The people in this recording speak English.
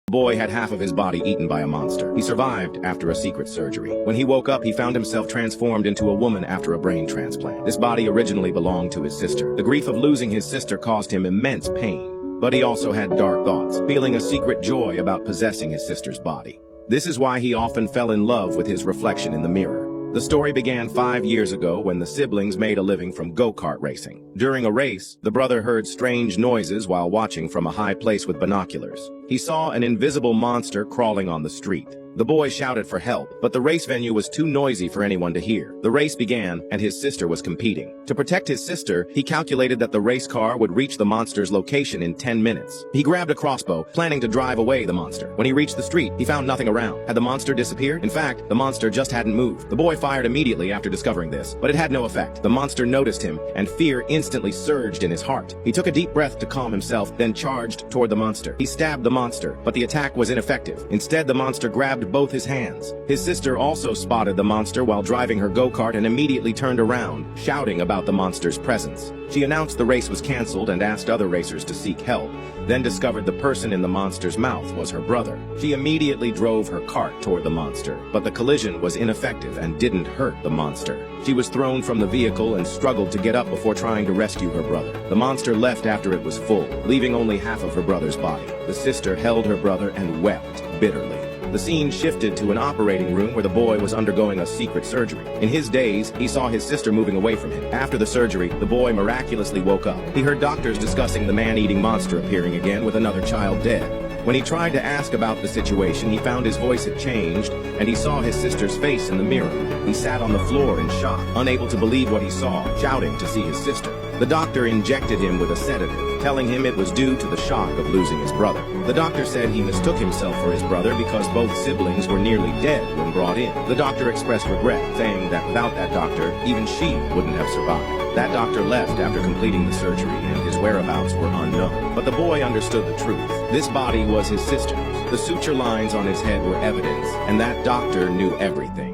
The boy had half of his body eaten by a monster. He survived after a secret surgery. When he woke up, he found himself transformed into a woman after a brain transplant. This body originally belonged to his sister. The grief of losing his sister caused him immense pain, but he also had dark thoughts, feeling a secret joy about possessing his sister's body. This is why he often fell in love with his reflection in the mirror. The story began 5 years ago when the siblings made a living from go-kart racing. During a race, the brother heard strange noises while watching from a high place with binoculars. He saw an invisible monster crawling on the street. The boy shouted for help, but the race venue was too noisy for anyone to hear. The race began, and his sister was competing. To protect his sister, he calculated that the race car would reach the monster's location in 10 minutes. He grabbed a crossbow, planning to drive away the monster. When he reached the street, he found nothing around. Had the monster disappeared? In fact, the monster just hadn't moved. The boy fired immediately after discovering this, but it had no effect. The monster noticed him, and fear instantly surged in his heart. He took a deep breath to calm himself, then charged toward the monster. He stabbed the monster, but the attack was ineffective. Instead, the monster grabbed both his hands. His sister also spotted the monster while driving her go-kart and immediately turned around, shouting about the monster's presence. She announced the race was canceled and asked other racers to seek help, then discovered the person in the monster's mouth was her brother. She immediately drove her cart toward the monster, but the collision was ineffective and didn't hurt the monster. She was thrown from the vehicle and struggled to get up before trying to rescue her brother. The monster left after it was full, leaving only half of her brother's body. The sister held her brother and wept bitterly. The scene shifted to an operating room where the boy was undergoing a secret surgery. In his daze, he saw his sister moving away from him. After the surgery, the boy miraculously woke up. He heard doctors discussing the man-eating monster appearing again with another child dead. When he tried to ask about the situation, he found his voice had changed, and he saw his sister's face in the mirror. He sat on the floor in shock, unable to believe what he saw, shouting to see his sister. The doctor injected him with a sedative, telling him it was due to the shock of losing his brother. The doctor said he mistook himself for his brother because both siblings were nearly dead when brought in. The doctor expressed regret, saying that without that doctor, even she wouldn't have survived. That doctor left after completing the surgery, and his whereabouts were unknown. But the boy understood the truth. This body was his sister's. The suture lines on his head were evidence, and that doctor knew everything.